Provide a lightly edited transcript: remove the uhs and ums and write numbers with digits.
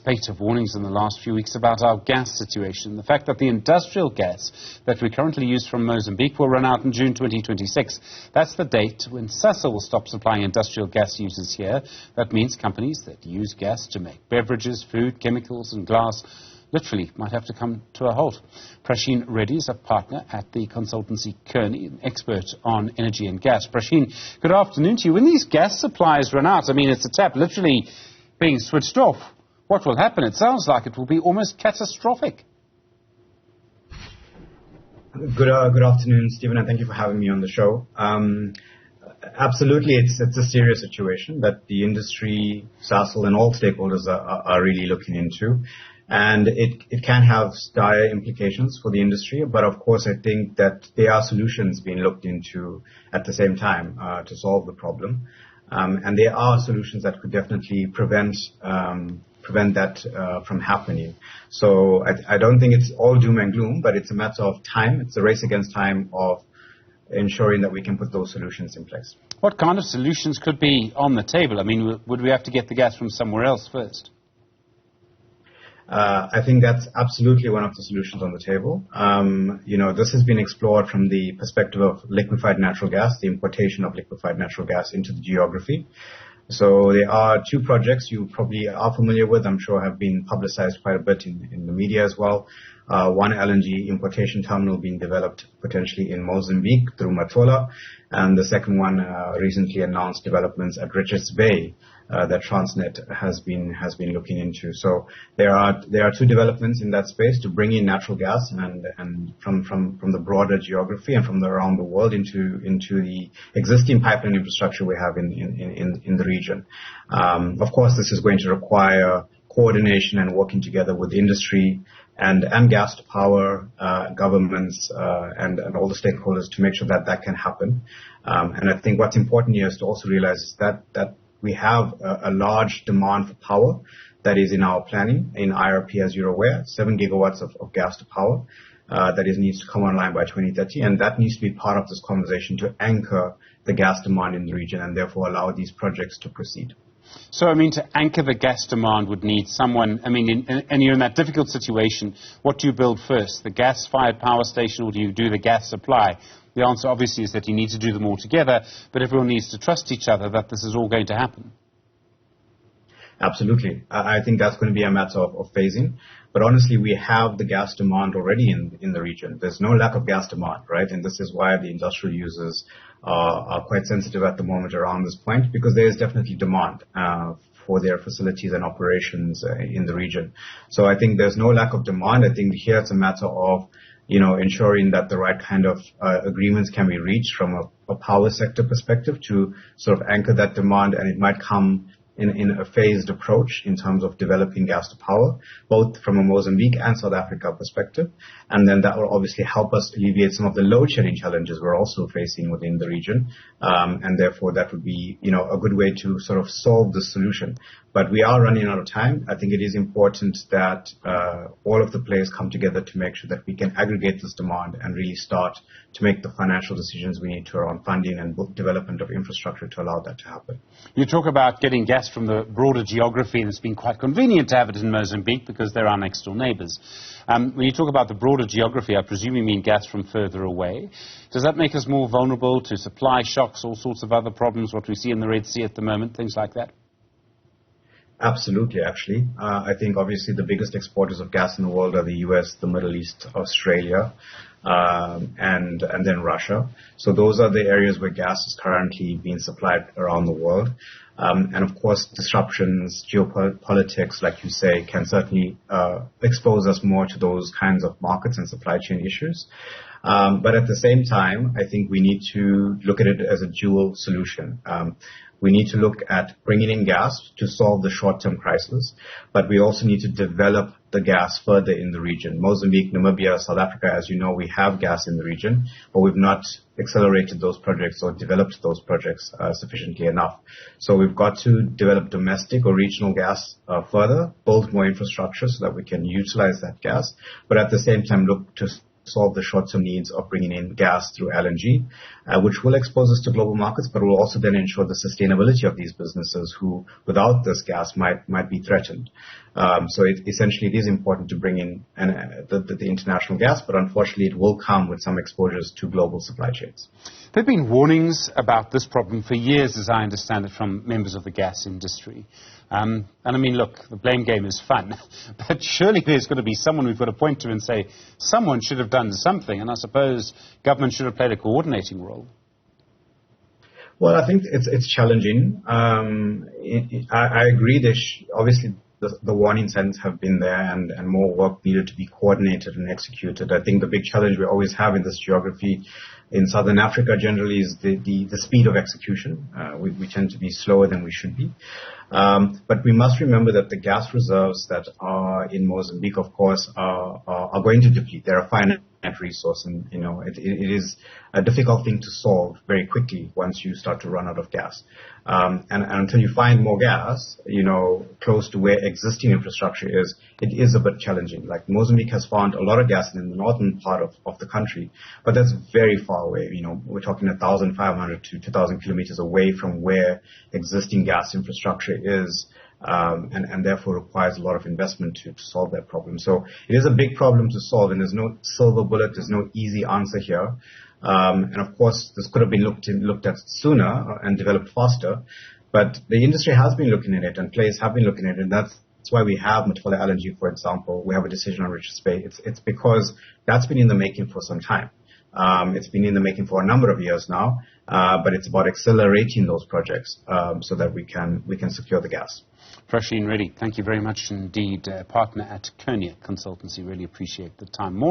spate of warnings in the last few weeks about our gas situation. The fact that the industrial gas that we currently use from Mozambique will run out in June 2026. That's the date when Sasa will stop supplying industrial gas users here. That means companies that use gas to make beverages, food, chemicals and glass literally might have to come to a halt. Prashaen Reddy is a partner at the consultancy Kearney, an expert on energy and gas. Prashaen, good afternoon to you. When these gas supplies run out, I mean, it's a tap literally being switched off. What will happen? It sounds like it will be almost catastrophic. Good afternoon, Stephen, and thank you for having me on the show. Absolutely, it's a serious situation that the industry, Sasol, and all stakeholders are really looking into. And it can have dire implications for the industry, but of course I think that there are solutions being looked into at the same time to solve the problem. And there are solutions that could definitely prevent that from happening. So I don't think it's all doom and gloom, but it's a matter of time. It's a race against time of ensuring that we can put those solutions in place. What kind of solutions could be on the table? I mean, would we have to get the gas from somewhere else first? I think that's absolutely one of the solutions on the table. This has been explored from the perspective of liquefied natural gas, the importation of liquefied natural gas into the geography. So there are two projects you probably are familiar with, I'm sure have been publicized quite a bit in the media as well. One LNG importation terminal being developed potentially in Mozambique through Matola, and the second one recently announced developments at Richards Bay that Transnet has been looking into. So there are two developments in that space to bring in natural gas and from the broader geography and from around the world into the existing pipeline infrastructure we have in the region. Of course, this is going to require coordination and working together with industry and gas to power, governments, and all the stakeholders to make sure that can happen. And I think what's important here is to also realize is that we have a large demand for power that is in our planning in IRP, as you're aware, 7 gigawatts of gas to power that needs to come online by 2030, and that needs to be part of this conversation to anchor the gas demand in the region and therefore allow these projects to proceed. So, I mean, to anchor the gas demand would need someone, I mean, and you're in that difficult situation. What do you build first, the gas-fired power station, or do you do the gas supply? The answer, obviously, is that you need to do them all together, but everyone needs to trust each other that this is all going to happen. Absolutely. I think that's going to be a matter of phasing. But honestly, we have the gas demand already in the region. There's no lack of gas demand, right? And this is why the industrial users are quite sensitive at the moment around this point, because there is definitely demand for their facilities and operations in the region. So I think there's no lack of demand. I think here it's a matter of ensuring that the right kind of agreements can be reached from a power sector perspective to sort of anchor that demand, and it might come in a phased approach in terms of developing gas to power, both from a Mozambique and South Africa perspective. And then that will obviously help us alleviate some of the load shedding challenges we're also facing within the region. And therefore that would be, a good way to sort of solve the solution. But we are running out of time. I think it is important that all of the players come together to make sure that we can aggregate this demand and really start to make the financial decisions we need to around funding and development of infrastructure to allow that to happen. You talk about getting gas from the broader geography, and it's been quite convenient to have it in Mozambique because they're our next door neighbours. When you talk about the broader geography, I presume you mean gas from further away. Does that make us more vulnerable to supply shocks, all sorts of other problems, what we see in the Red Sea at the moment, things like that? Absolutely, actually. I think obviously the biggest exporters of gas in the world are the US, the Middle East, Australia, and then Russia. So those are the areas where gas is currently being supplied around the world. And of course, disruptions, geopolitics, like you say, can certainly expose us more to those kinds of markets and supply chain issues. But at the same time, I think we need to look at it as a dual solution. We need to look at bringing in gas to solve the short-term crisis, but we also need to develop the gas further in the region. Mozambique, Namibia, South Africa, as you know, we have gas in the region, but we've not accelerated those projects or developed those projects sufficiently enough. So we've got to develop domestic or regional gas further, build more infrastructure so that we can utilize that gas, but at the same time look to solve the short-term needs of bringing in gas through LNG, which will expose us to global markets, but will also then ensure the sustainability of these businesses who, without this gas, might be threatened. So essentially, it is important to bring in the international gas, but unfortunately, it will come with some exposures to global supply chains. There have been warnings about this problem for years, as I understand it, from members of the gas industry. And I mean, look, the blame game is fun, but surely there's got to be someone we've got to point to and say, someone should have done something, and I suppose government should have played a coordinating role. Well, I think it's challenging. I agree that obviously the warning signs have been there, and more work needed to be coordinated and executed. I think the big challenge we always have in this geography in Southern Africa generally is the speed of execution. We tend to be slower than we should be. But we must remember that the gas reserves that are in Mozambique, of course, are going to deplete. They're a finite resource, and it is a difficult thing to solve very quickly once you start to run out of gas. And until you find more gas, close to where existing infrastructure is, it is a bit challenging. Like Mozambique has found a lot of gas in the northern part of the country, but that's very far away. We're talking 1,500 to 2,000 kilometers away from where existing gas infrastructure is, and therefore requires a lot of investment to solve that problem. So it is a big problem to solve, and there's no silver bullet, there's no easy answer here. And of course, this could have been looked at sooner and developed faster, but the industry has been looking at it, and players have been looking at it, and that's why we have Matola LNG, for example. We have a decision on Richards Bay. It's because that's been in the making for some time. It's been in the making for a number of years now, but it's about accelerating those projects so that we can secure the gas. Prashaen Reddy, thank you very much indeed, partner at Kearney Consultancy. Really appreciate the time. More